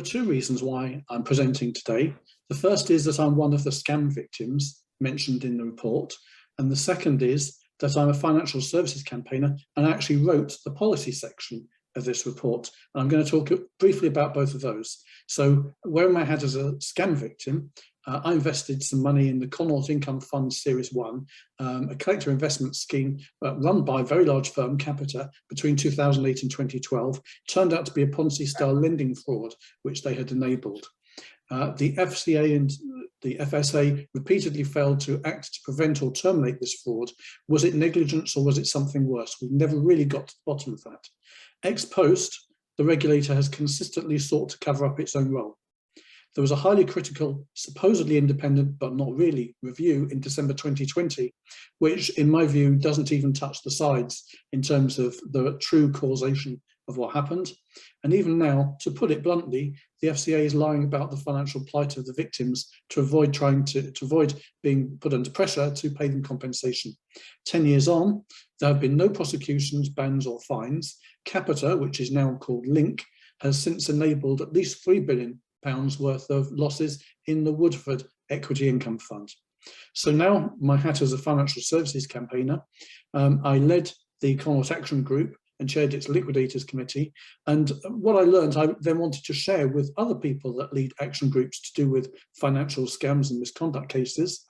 are two reasons why I'm presenting today. The first is that I'm one of the scam victims mentioned in the report, and the second is that I'm a financial services campaigner and I actually wrote the policy section of this report. And I'm going to talk briefly about both of those. So wearing my hat as a scam victim, I invested some money in the Connaught Income Fund Series 1, a collector investment scheme run by a very large firm, Capita, between 2008 and 2012. Turned out to be a Ponzi-style lending fraud, which they had enabled. The FCA and the FSA repeatedly failed to act to prevent or terminate this fraud. Was it negligence or was it something worse? We've never really got to the bottom of that. Ex post, the regulator has consistently sought to cover up its own role. There was a highly critical, supposedly independent, but not really, review in December 2020, which in my view doesn't even touch the sides in terms of the true causation of what happened. And even now, to put it bluntly, the FCA is lying about the financial plight of the victims to avoid being put under pressure to pay them compensation. 10 years on, there have been no prosecutions, bans or fines. Capita, which is now called Link, has since enabled at least £3 billion worth of losses in the Woodford Equity Income Fund. So now my hat as a financial services campaigner, I led the Connaught Action Group and chaired its liquidators committee. And what I learned, I then wanted to share with other people that lead action groups to do with financial scams and misconduct cases.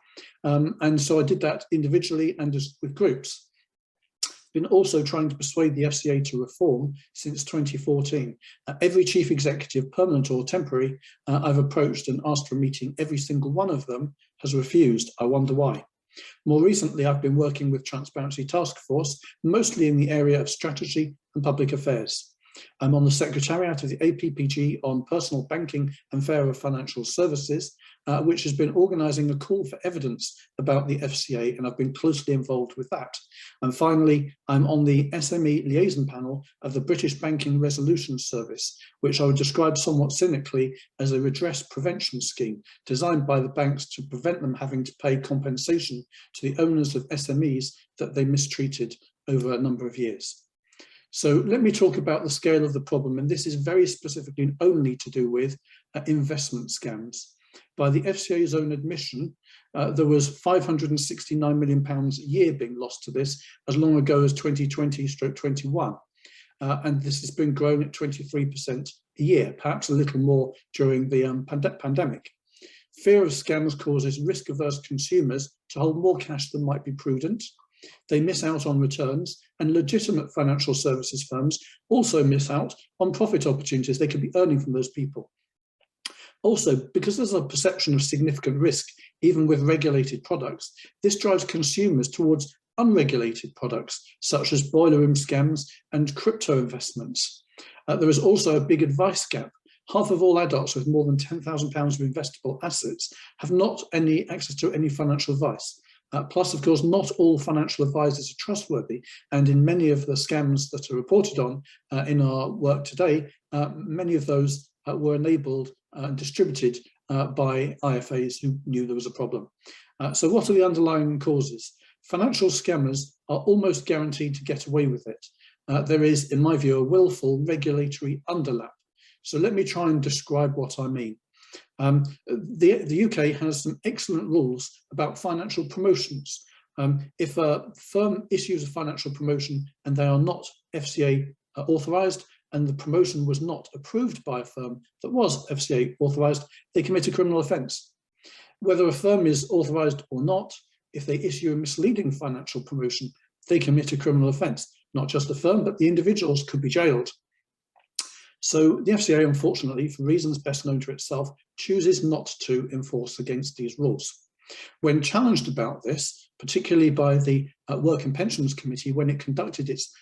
And so I did that individually and with groups. Been also trying to persuade the FCA to reform since 2014. Every chief executive, permanent or temporary, I've approached and asked for a meeting. Every single one of them has refused. I wonder why. More recently, I've been working with Transparency Task Force, mostly in the area of strategy and public affairs. I'm on the Secretariat of the APPG on personal banking and fairer financial services, which has been organising a call for evidence about the FCA, and I've been closely involved with that. And finally, I'm on the SME liaison panel of the British Banking Resolution Service, which I would describe somewhat cynically as a redress prevention scheme designed by the banks to prevent them having to pay compensation to the owners of SMEs that they mistreated over a number of years. So let me talk about the scale of the problem, and this is very specifically and only to do with investment scams. By the FCA's own admission, there was £569 million a year being lost to this as long ago as 2020/21. And this has been grown at 23% a year, perhaps a little more during the pandemic. Fear of scams causes risk-averse consumers to hold more cash than might be prudent. They miss out on returns, and legitimate financial services firms also miss out on profit opportunities they could be earning from those people. Also, because there's a perception of significant risk, even with regulated products, this drives consumers towards unregulated products, such as boiler room scams and crypto investments. There is also a big advice gap. Half of all adults with more than £10,000 of investable assets have not any access to any financial advice. Plus, of course, not all financial advisors are trustworthy, and in many of the scams that are reported on in our work today, many of those were enabled and distributed by IFAs who knew there was a problem. So what are the underlying causes? Financial scammers are almost guaranteed to get away with it. There is, in my view, a willful regulatory underlap. So let me try and describe what I mean. The UK has some excellent rules about financial promotions. If a firm issues a financial promotion and they are not FCA authorised, and the promotion was not approved by a firm that was FCA authorised, they commit a criminal offence. Whether a firm is authorised or not, if they issue a misleading financial promotion, they commit a criminal offence. Not just the firm, but the individuals could be jailed. So the FCA, unfortunately, for reasons best known to itself, chooses not to enforce against these rules. When challenged about this, particularly by the Work and Pensions Committee, when it conducted its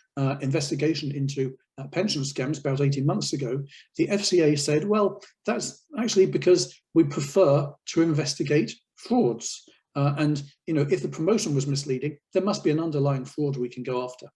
investigation into pension scams about 18 months ago, the FCA said, well, that's actually because we prefer to investigate frauds. And if the promotion was misleading, there must be an underlying fraud we can go after.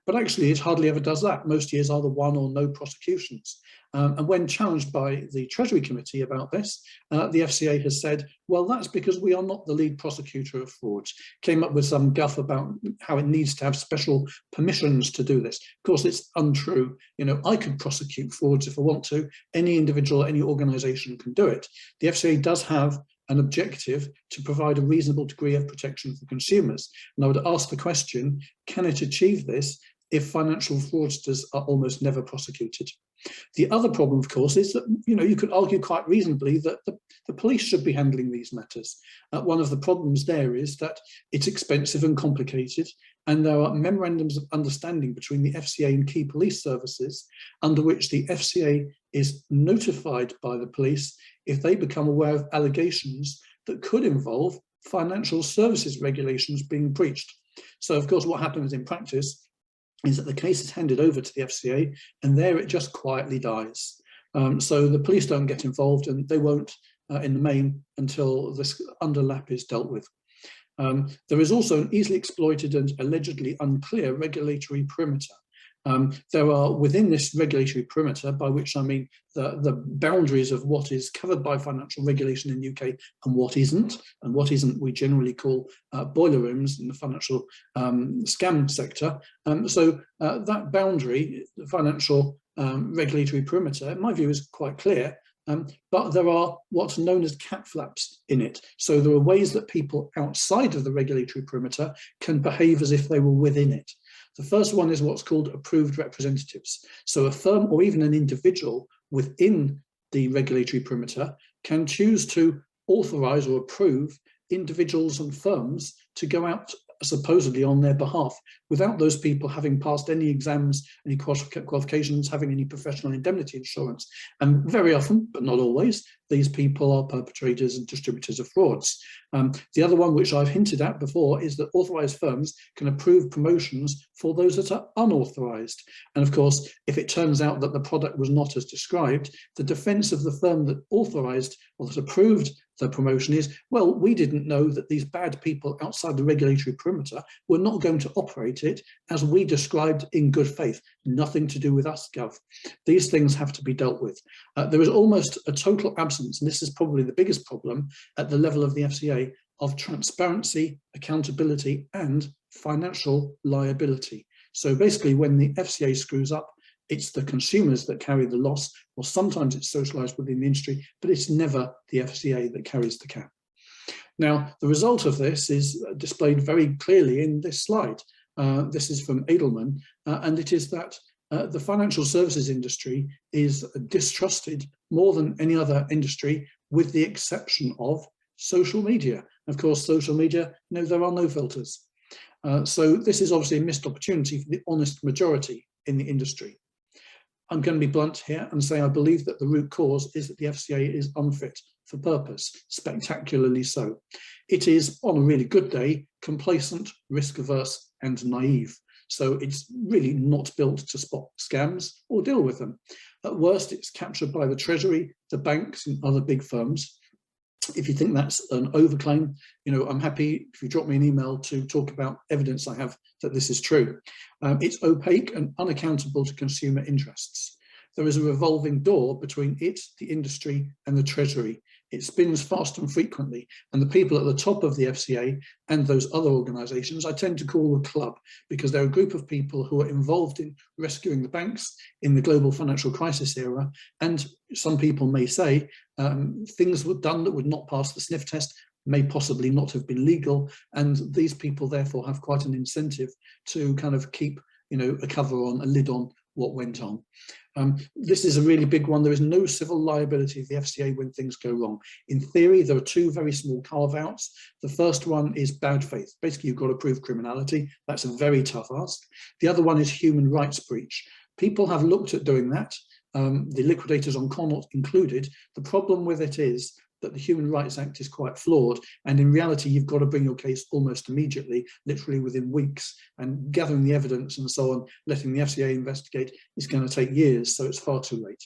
But actually, it hardly ever does that. Most years either one or no prosecutions. And when challenged by the Treasury Committee about this, the FCA has said, well, that's because we are not the lead prosecutor of frauds. Came up with some guff about how it needs to have special permissions to do this. Of course, it's untrue. You know, I could prosecute frauds if I want to. Any individual, any organisation can do it. The FCA does have an objective to provide a reasonable degree of protection for consumers. And I would ask the question, can it achieve this if financial fraudsters are almost never prosecuted? The other problem, of course, is that, you know, you could argue quite reasonably that the police should be handling these matters. One of the problems there is that it's expensive and complicated, and there are memorandums of understanding between the FCA and key police services under which the FCA is notified by the police if they become aware of allegations that could involve financial services regulations being breached. So, of course, what happens in practice is that the case is handed over to the FCA, and there it just quietly dies. So the police don't get involved, and they won't in the main until this underlap is dealt with. There is also an easily exploited and allegedly unclear regulatory perimeter. There are within this regulatory perimeter, by which I mean the boundaries of what is covered by financial regulation in the UK and what isn't we generally call boiler rooms in the financial scam sector. So that boundary, the financial regulatory perimeter, in my view, is quite clear. But there are what's known as cat flaps in it. So there are ways that people outside of the regulatory perimeter can behave as if they were within it. The first one is what's called approved representatives. So a firm or even an individual within the regulatory perimeter can choose to authorize or approve individuals and firms to go out supposedly on their behalf without those people having passed any exams, any qualifications, having any professional indemnity insurance. And very often, but not always, these people are perpetrators and distributors of frauds. The other one, which I've hinted at before, is that authorised firms can approve promotions for those that are unauthorised. And of course, if it turns out that the product was not as described, the defence of the firm that authorised or that approved the promotion is, well, we didn't know that these bad people outside the regulatory perimeter were not going to operate it as we described in good faith. Nothing to do with us, Gov. These things have to be dealt with. There is almost a total absence, and this is probably the biggest problem at the level of the FCA, of transparency, accountability, and financial liability. So basically, when the FCA screws up, it's the consumers that carry the loss, or sometimes it's socialised within the industry, but it's never the FCA that carries the cap. Now, the result of this is displayed very clearly in this slide. This is from Edelman, and it is that the financial services industry is distrusted more than any other industry, with the exception of social media. Of course, social media, no, there are no filters. So this is obviously a missed opportunity for the honest majority in the industry. I'm going to be blunt here and say I believe that the root cause is that the FCA is unfit for purpose, spectacularly so. It is, on a really good day, complacent, risk-averse and naive. So it's really not built to spot scams or deal with them. At worst, it's captured by the Treasury, the banks and other big firms. If you think that's an overclaim, you know, I'm happy if you drop me an email to talk about evidence I have that this is true. It's opaque and unaccountable to consumer interests. There is a revolving door between it, the industry, and the Treasury. It spins fast and frequently, and the people at the top of the FCA and those other organisations I tend to call the club, because they're a group of people who are involved in rescuing the banks in the global financial crisis era. And some people may say things were done that would not pass the sniff test, may possibly not have been legal, and these people therefore have quite an incentive to kind of keep, you know, a cover on, a lid on what went on. This is a really big one. There is no civil liability of the FCA when things go wrong. In theory, there are two very small carve-outs. The first one is bad faith. Basically, you've got to prove criminality. That's a very tough ask. The other one is human rights breach. People have looked at doing that, the liquidators on Connaught included. The problem with it is that the Human Rights Act is quite flawed, and in reality you've got to bring your case almost immediately, literally within weeks, and gathering the evidence and so on, letting the FCA investigate is going to take years, so it's far too late.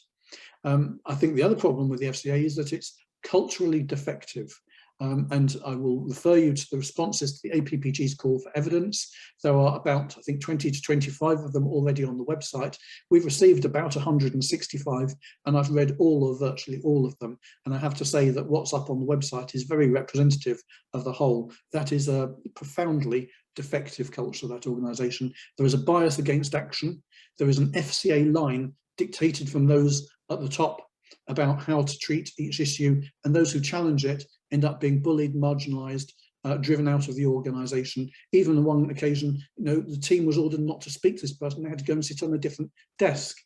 I think the other problem with the FCA is that it's culturally defective. and I will refer you to the responses to the APPG's call for evidence. There are about, I think, 20 to 25 of them already on the website. We've received about 165, and I've read all or virtually all of them. And I have to say that what's up on the website is very representative of the whole. That is a profoundly defective culture, that organisation. There is a bias against action. There is an FCA line dictated from those at the top about how to treat each issue, and those who challenge it end up being bullied, marginalised, driven out of the organisation. Even on one occasion, the team was ordered not to speak to this person. They had to go and sit on a different desk.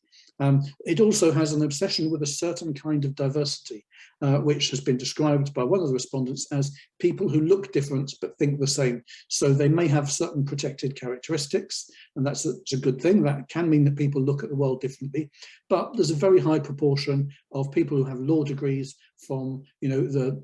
It also has an obsession with a certain kind of diversity, which has been described by one of the respondents as people who look different but think the same. So they may have certain protected characteristics, and that's a good thing. That can mean that people look at the world differently. But there's a very high proportion of people who have law degrees from the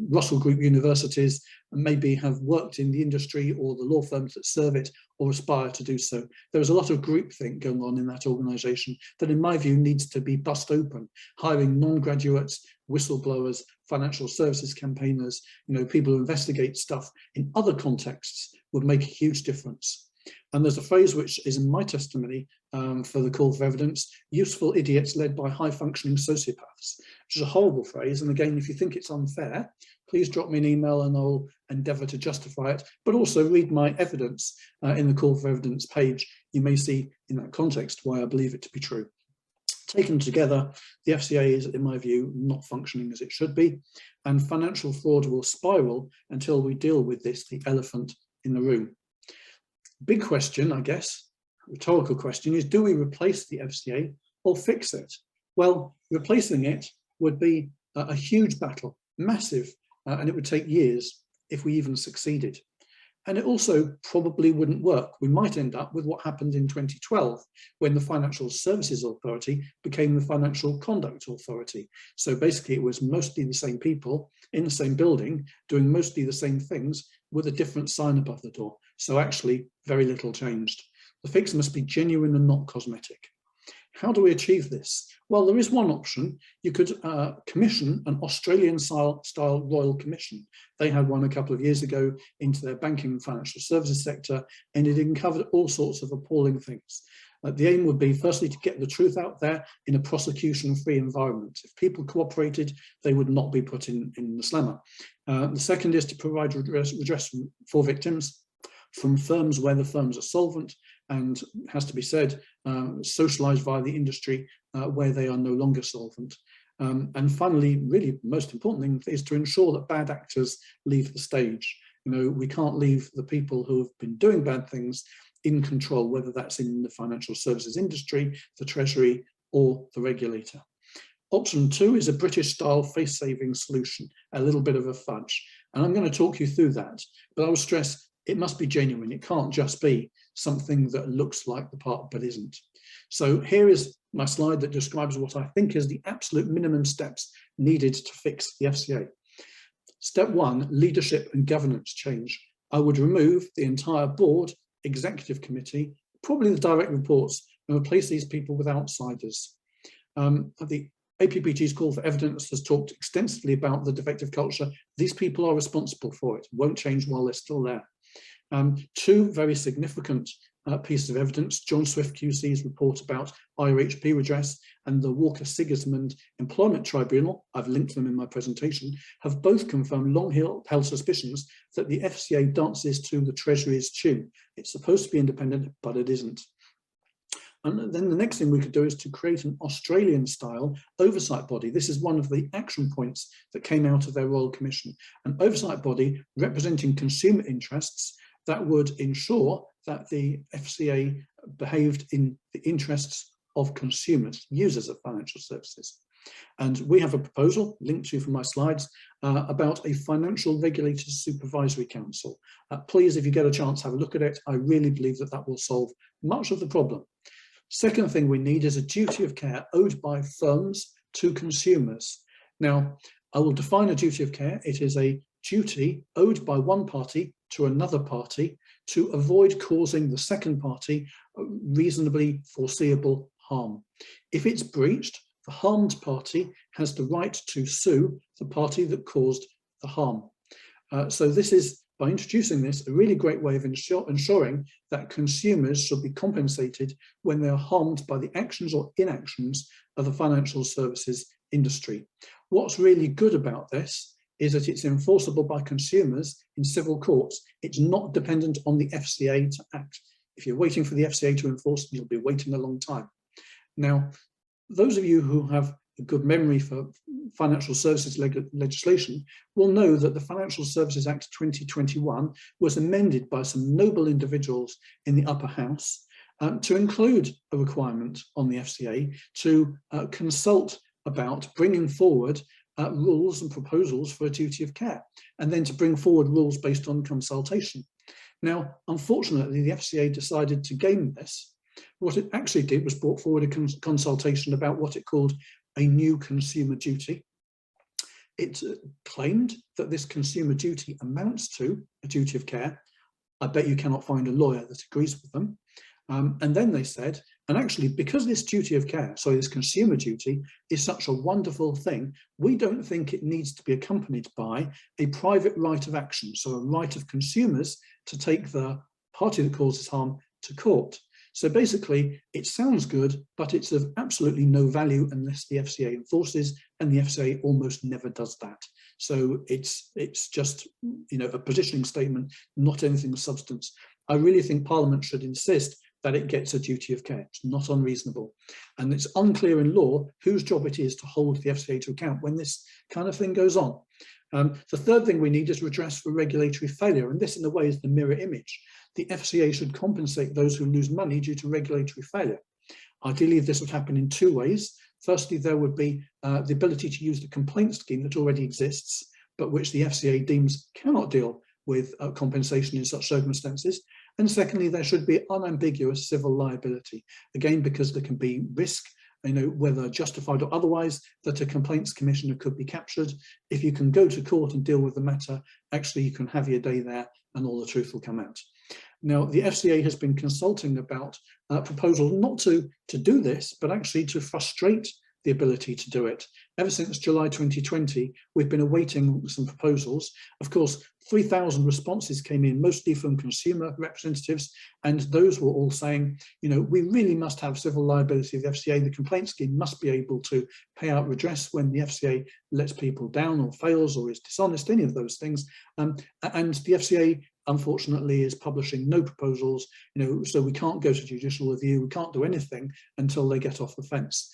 Russell Group universities, and maybe have worked in the industry or the law firms that serve it or aspire to do so. There is a lot of groupthink going on in that organisation that, in my view, needs to be bust open. Hiring non-graduates, whistleblowers, financial services campaigners, people who investigate stuff in other contexts would make a huge difference. And there's a phrase which is in my testimony for the call for evidence: useful idiots led by high-functioning sociopaths, which is a horrible phrase. And again, if you think it's unfair, please drop me an email and I'll endeavour to justify it. But also read my evidence in the call for evidence page. You may see in that context why I believe it to be true. Taken together, the FCA is, in my view, not functioning as it should be, and financial fraud will spiral until we deal with this, the elephant in the room. Big question, I guess, rhetorical question, is do we replace the FCA or fix it? Well, replacing it would be a huge battle, massive, and it would take years if we even succeeded. And it also probably wouldn't work. We might end up with what happened in 2012 when the Financial Services Authority became the Financial Conduct Authority. So basically it was mostly the same people in the same building doing mostly the same things with a different sign above the door. So actually very little changed. The fix must be genuine and not cosmetic. How do we achieve this? Well, there is one option. You could commission an Australian-style Royal Commission. They had one a couple of years ago into their banking and financial services sector, and it uncovered all sorts of appalling things. The aim would be, firstly, to get the truth out there in a prosecution-free environment. If people cooperated, they would not be put in the slammer. The second is to provide redress for victims from firms where the firms are solvent, and has to be said, socialised via the industry where they are no longer solvent. And finally, really most important thing is to ensure that bad actors leave the stage. We can't leave the people who have been doing bad things in control, whether that's in the financial services industry, the Treasury, or the regulator. Option 2 is a British-style face-saving solution, a little bit of a fudge. And I'm going to talk you through that, but I will stress it must be genuine. It can't just be something that looks like the part but isn't. So here is my slide that describes what I think is the absolute minimum steps needed to fix the FCA. Step 1, leadership and governance change. I would remove the entire board, executive committee, probably the direct reports, and replace these people with outsiders. The APPG's call for evidence has talked extensively about the defective culture. These people are responsible for it. Won't change while they're still there. 2 very significant pieces of evidence: John Swift QC's report about IRHP redress and the Walker-Sigismund Employment Tribunal, I've linked them in my presentation, have both confirmed long-held suspicions that the FCA dances to the Treasury's tune. It's supposed to be independent, but it isn't. And then the next thing we could do is to create an Australian-style oversight body. This is one of the action points that came out of their Royal Commission, an oversight body representing consumer interests that would ensure that the FCA behaved in the interests of consumers, users of financial services. And we have a proposal, linked to from my slides, about a Financial Regulators Supervisory Council. Please, if you get a chance, have a look at it. I really believe that that will solve much of the problem. Second thing we need is a duty of care owed by firms to consumers. Now, I will define a duty of care. It is a duty owed by one party to another party to avoid causing the second party reasonably foreseeable harm. If it's breached, the harmed party has the right to sue the party that caused the harm. So this is, by introducing this, a really great way of ensuring that consumers should be compensated when they are harmed by the actions or inactions of the financial services industry. What's really good about this is that it's enforceable by consumers in civil courts. It's not dependent on the FCA to act. If you're waiting for the FCA to enforce, you'll be waiting a long time. Now, those of you who have a good memory for financial services legislation will know that the Financial Services Act 2021 was amended by some noble individuals in the upper house to include a requirement on the FCA to consult about bringing forward rules and proposals for a duty of care, and then to bring forward rules based on consultation. Now, unfortunately, the FCA decided to game this. What it actually did was brought forward a consultation about what it called a new consumer duty. It claimed that this consumer duty amounts to a duty of care. I bet you cannot find a lawyer that agrees with them. And then they said, and actually, because this duty of care, sorry, this consumer duty is such a wonderful thing, we don't think it needs to be accompanied by a private right of action, so a right of consumers to take the party that causes harm to court. So basically, it sounds good, but it's of absolutely no value unless the FCA enforces, and the FCA almost never does that. So it's just, you know, a positioning statement, not anything of substance. I really think Parliament should insist that it gets a duty of care. It's not unreasonable. And it's unclear in law whose job it is to hold the FCA to account when this kind of thing goes on. The third thing we need is redress for regulatory failure, and this in a way is the mirror image. The FCA should compensate those who lose money due to regulatory failure. Ideally, this would happen in two ways. Firstly, there would be the ability to use the complaint scheme that already exists, but which the FCA deems cannot deal with compensation in such circumstances. And secondly, there should be unambiguous civil liability, again, because there can be risk, you know, whether justified or otherwise, that a complaints commissioner could be captured. If you can go to court and deal with the matter, actually you can have your day there and all the truth will come out. Now, the FCA has been consulting about proposals not to do this, but actually to frustrate the ability to do it. Ever since July 2020, we've been awaiting some proposals. Of course, 3,000 responses came in, mostly from consumer representatives, and those were all saying, you know, we really must have civil liability of the FCA. The complaint scheme must be able to pay out redress when the FCA lets people down or fails or is dishonest, any of those things. And the FCA, unfortunately, is publishing no proposals, you know, so we can't go to judicial review, we can't do anything until they get off the fence.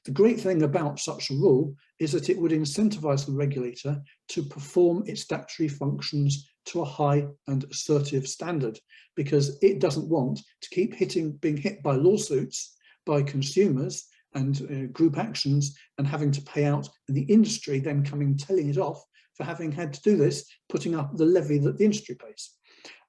The great thing about such a rule is that it would incentivize the regulator to perform its statutory functions to a high and assertive standard, because it doesn't want to keep being hit by lawsuits by consumers and group actions and having to pay out, and the industry then coming telling it off for having had to do this, putting up the levy that the industry pays.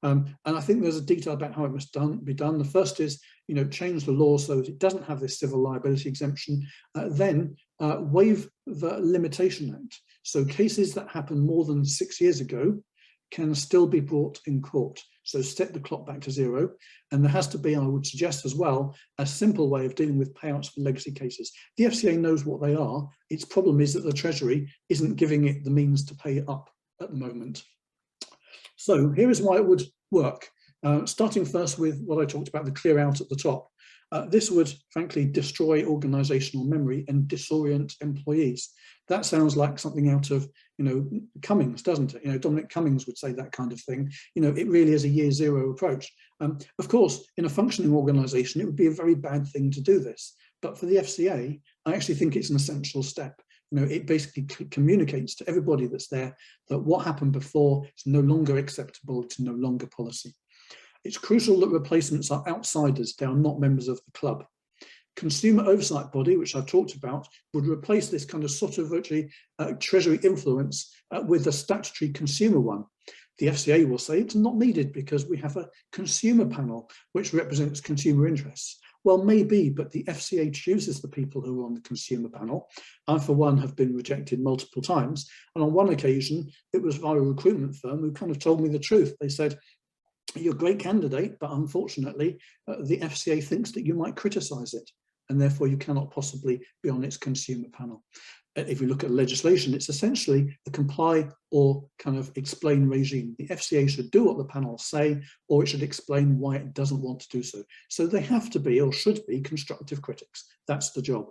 And I think there's a detail about how it must be done. The first is, you know, change the law so that it doesn't have this civil liability exemption, then waive the Limitation Act. So cases that happened more than 6 years ago can still be brought in court. So set the clock back to zero. And there has to be, I would suggest as well, a simple way of dealing with payouts for legacy cases. The FCA knows what they are. Its problem is that the Treasury isn't giving it the means to pay up at the moment. So here is why it would work. Starting first with what I talked about, the clear out at the top. This would frankly destroy organisational memory and disorient employees. That sounds like something out of, you know, Cummings, doesn't it? You know, Dominic Cummings would say that kind of thing. You know, it really is a year zero approach. Of course, in a functioning organisation, it would be a very bad thing to do this. But for the FCA, I actually think it's an essential step. You know, it basically communicates to everybody that's there that what happened before is no longer acceptable, it's no longer policy. It's crucial that replacements are outsiders, they are not members of the club. Consumer oversight body, which I've talked about, would replace this kind of sort of virtually Treasury influence with a statutory consumer one. The FCA will say it's not needed because we have a consumer panel which represents consumer interests. Well, maybe, but the FCA chooses the people who are on the consumer panel. I, for one, have been rejected multiple times. And on one occasion, it was via a recruitment firm who kind of told me the truth. They said, you're a great candidate, but unfortunately, the FCA thinks that you might criticise it, and therefore you cannot possibly be on its consumer panel. if you look at legislation, it's essentially a comply or kind of explain regime. The FCA should do what the panel say, or it should explain why it doesn't want to do so. So they have to be, or should be, constructive critics. That's the job.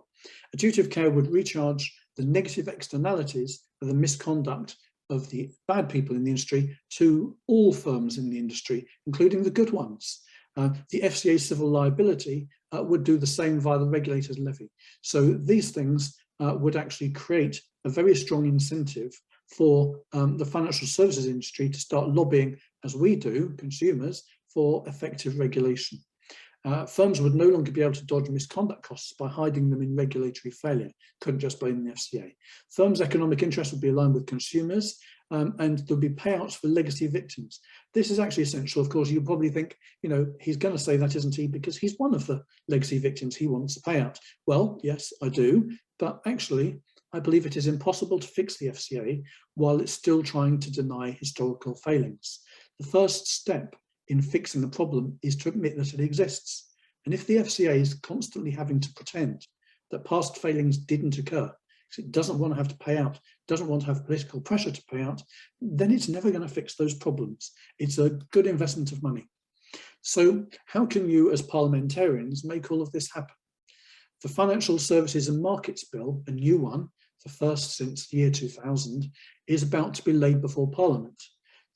A duty of care would recharge the negative externalities of the misconduct of the bad people in the industry to all firms in the industry, including the good ones. The FCA civil liability would do the same via the regulator's levy. So these things would actually create a very strong incentive for the financial services industry to start lobbying, as we do, consumers, for effective regulation. Firms would no longer be able to dodge misconduct costs by hiding them in regulatory failure. Couldn't just blame the FCA. Firms' economic interests would be aligned with consumers, and there'll be payouts for legacy victims. This is actually essential. Of course, you'll probably think, he's going to say that, isn't he? Because he's one of the legacy victims. He wants a payout. Well, yes, I do. But actually, I believe it is impossible to fix the FCA while it's still trying to deny historical failings. The first step in fixing the problem is to admit that it exists. And if the FCA is constantly having to pretend that past failings didn't occur, because it doesn't want to have to pay out, doesn't want to have political pressure to pay out, then it's never going to fix those problems. It's a good investment of money. So how can you as parliamentarians make all of this happen? The Financial Services and Markets Bill, a new one, the first since the year 2000, is about to be laid before Parliament.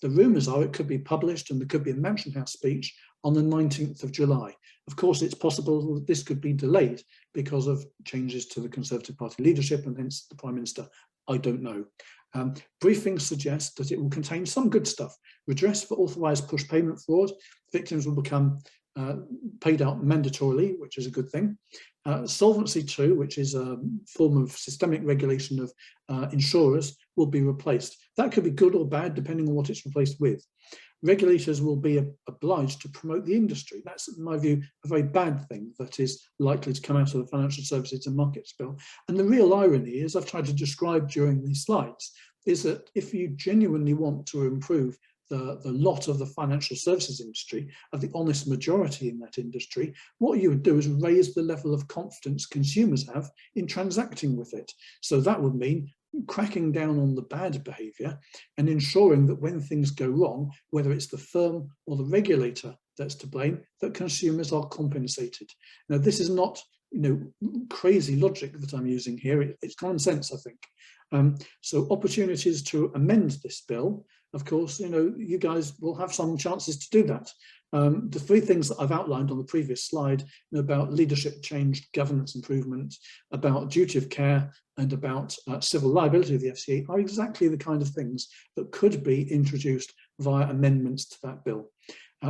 The rumours are it could be published and there could be a Mansion House speech on the 19th of July. Of course, it's possible that this could be delayed because of changes to the Conservative Party leadership and hence the Prime Minister. I don't know. Briefings suggest that it will contain some good stuff. Redress for authorised push payment fraud. Victims will become paid out mandatorily, which is a good thing. Solvency II, which is a form of systemic regulation of insurers, will be replaced. That could be good or bad, depending on what it's replaced with. Regulators will be obliged to promote the industry. That's, in my view, a very bad thing that is likely to come out of the Financial Services and Markets Bill. And the real irony, as I've tried to describe during these slides, is that if you genuinely want to improve the lot of the financial services industry, of the honest majority in that industry, what you would do is raise the level of confidence consumers have in transacting with it. So that would mean cracking down on the bad behaviour and ensuring that when things go wrong, whether it's the firm or the regulator that's to blame, that consumers are compensated. Now, this is not crazy logic that I'm using here. It's common sense, I think. So opportunities to amend this bill, of course, you guys will have some chances to do that. The three things that I've outlined on the previous slide about leadership change, governance improvement, about duty of care, and about civil liability of the FCA are exactly the kind of things that could be introduced via amendments to that bill.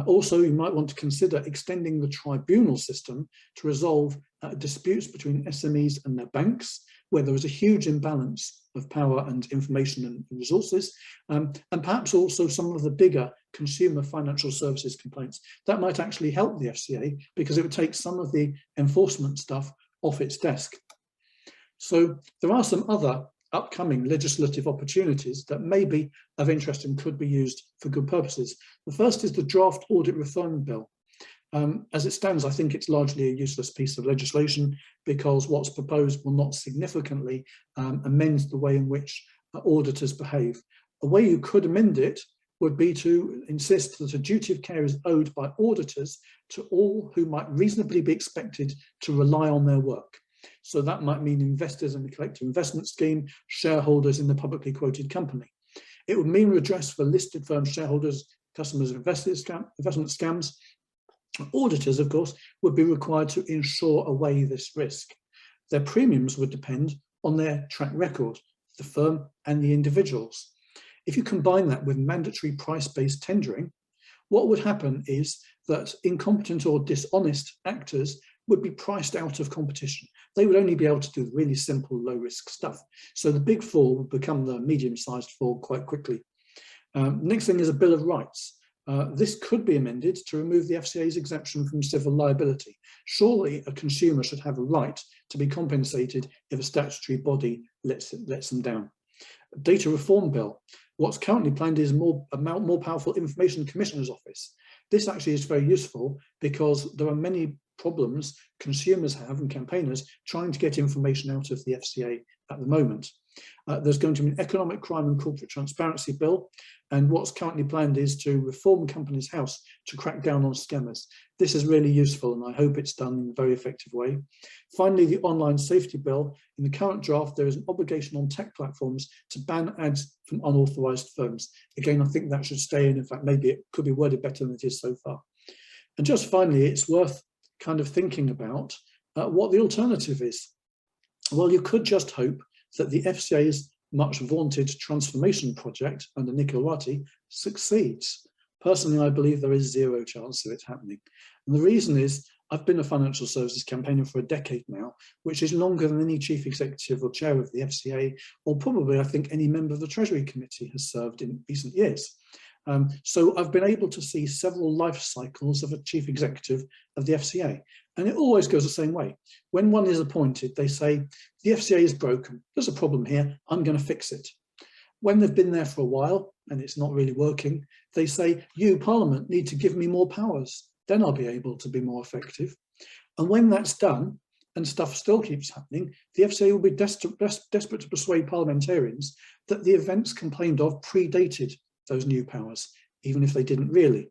Also, you might want to consider extending the tribunal system to resolve disputes between SMEs and their banks, where there is a huge imbalance of power and information and resources, and perhaps also some of the bigger consumer financial services complaints. That might actually help the FCA because it would take some of the enforcement stuff off its desk. So there are some other upcoming legislative opportunities that may be of interest and could be used for good purposes. The first is the draft audit reform bill. As it stands, I think it's largely a useless piece of legislation because what's proposed will not significantly amend the way in which auditors behave. A way you could amend it would be to insist that a duty of care is owed by auditors to all who might reasonably be expected to rely on their work. So that might mean investors in the collective investment scheme, shareholders in the publicly quoted company. It would mean redress for listed firm shareholders, customers of investment scams. Auditors, of course, would be required to insure away this risk. Their premiums would depend on their track record, the firm and the individuals. If you combine that with mandatory price-based tendering, what would happen is that incompetent or dishonest actors would be priced out of competition. They would only be able to do really simple, low-risk stuff. So the big four would become the medium-sized four quite quickly. Next thing is a Bill of Rights. This could be amended to remove the FCA's exemption from civil liability. Surely a consumer should have a right to be compensated if a statutory body lets them down. Data Reform Bill. What's currently planned is a more powerful Information Commissioner's Office. This actually is very useful because there are many problems consumers have and campaigners trying to get information out of the FCA at the moment. There's going to be an economic crime and corporate transparency bill, and what's currently planned is to reform Companies House to crack down on scammers. This is really useful, and I hope it's done in a very effective way. Finally, the online safety bill. In the current draft, there is an obligation on tech platforms to ban ads from unauthorised firms. Again, I think that should stay in. In fact, maybe it could be worded better than it is so far. And just finally, it's worth kind of thinking about what the alternative is. Well, you could just hope that the FCA's much vaunted transformation project under Nikhil Rathi succeeds. Personally, I believe there is zero chance of it happening. And the reason is I've been a financial services campaigner for a decade now, which is longer than any chief executive or chair of the FCA, or probably I think any member of the Treasury Committee has served in recent years. So I've been able to see several life cycles of a chief executive of the FCA, and it always goes the same way. When one is appointed, they say, the FCA is broken, there's a problem here, I'm going to fix it. When they've been there for a while and it's not really working, they say, you, Parliament, need to give me more powers, then I'll be able to be more effective. And when that's done, and stuff still keeps happening, the FCA will be desperate to persuade parliamentarians that the events complained of predated those new powers, even if they didn't really.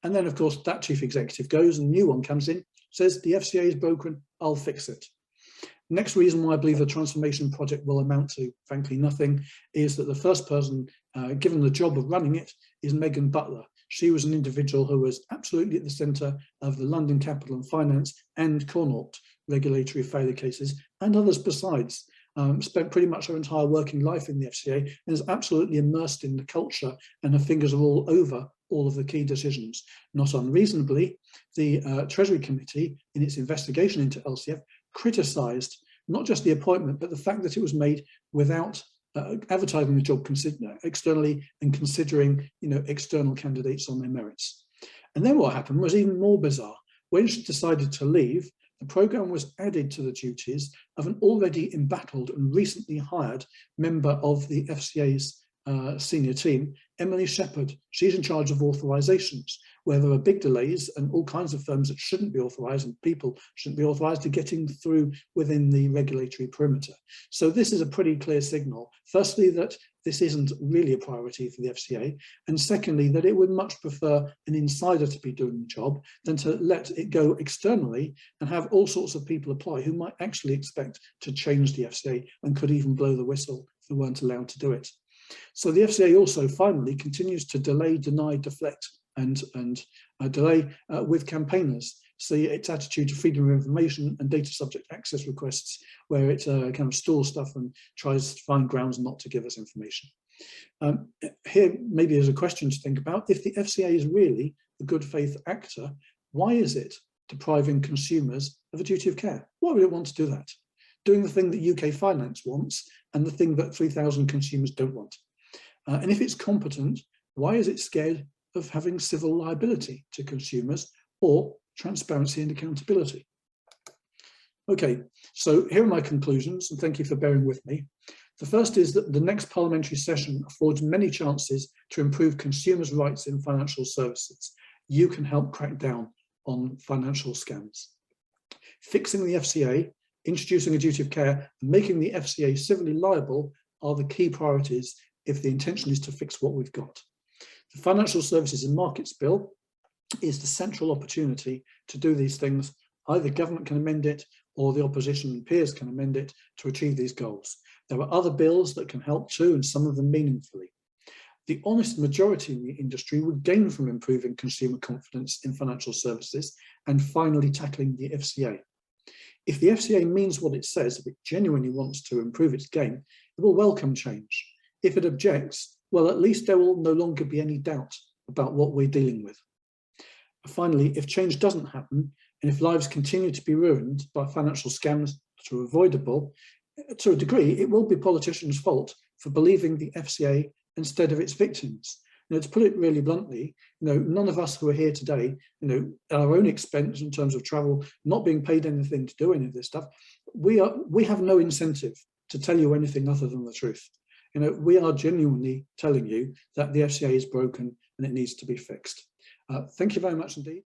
And then, of course, that chief executive goes and a new one comes in, says the FCA is broken, I'll fix it. Next reason why I believe the transformation project will amount to, frankly, nothing is that the first person given the job of running it is Megan Butler. She was an individual who was absolutely at the centre of the London Capital and Finance and Connaught regulatory failure cases, and others besides. Spent pretty much her entire working life in the FCA and is absolutely immersed in the culture, and her fingers are all over all of the key decisions. Not unreasonably, the Treasury Committee, in its investigation into LCF, criticised not just the appointment, but the fact that it was made without advertising the job externally and considering, external candidates on their merits. And then what happened was even more bizarre. When she decided to leave, the programme was added to the duties of an already embattled and recently hired member of the FCA's senior team, Emily Shepherd. She's in charge of authorisations, where there are big delays and all kinds of firms that shouldn't be authorised and people shouldn't be authorised are getting through within the regulatory perimeter. So this is a pretty clear signal, firstly, that this isn't really a priority for the FCA, and secondly, that it would much prefer an insider to be doing the job than to let it go externally and have all sorts of people apply who might actually expect to change the FCA and could even blow the whistle if they weren't allowed to do it. So the FCA also finally continues to delay, deny, deflect and delay with campaigners. See its attitude to freedom of information and data subject access requests, where it kind of stores stuff and tries to find grounds not to give us information. Here maybe there's a question to think about. If the FCA is really a good faith actor, why is it depriving consumers of a duty of care? Why would it want to do that? Doing the thing that UK Finance wants and the thing that 3,000 consumers don't want. And if it's competent, why is it scared of having civil liability to consumers or transparency and accountability? Okay, so here are my conclusions, and thank you for bearing with me. The first is that the next parliamentary session affords many chances to improve consumers' rights in financial services. You can help crack down on financial scams. Fixing the FCA, introducing a duty of care, and making the FCA civilly liable are the key priorities if the intention is to fix what we've got. The Financial Services and Markets Bill is the central opportunity to do these things. Either government can amend it or the opposition and peers can amend it to achieve these goals. There are other bills that can help too, and some of them meaningfully. The honest majority in the industry would gain from improving consumer confidence in financial services and finally tackling the FCA. If the FCA means what it says, if it genuinely wants to improve its game, it will welcome change. If it objects, well, at least there will no longer be any doubt about what we're dealing with. Finally, if change doesn't happen, and if lives continue to be ruined by financial scams that are avoidable, to a degree, it will be politicians' fault for believing the FCA instead of its victims. To put it really bluntly, none of us who are here today, at our own expense in terms of travel, not being paid anything to do any of this stuff, we have no incentive to tell you anything other than the truth. We are genuinely telling you that the FCA is broken and it needs to be fixed. Thank you very much indeed.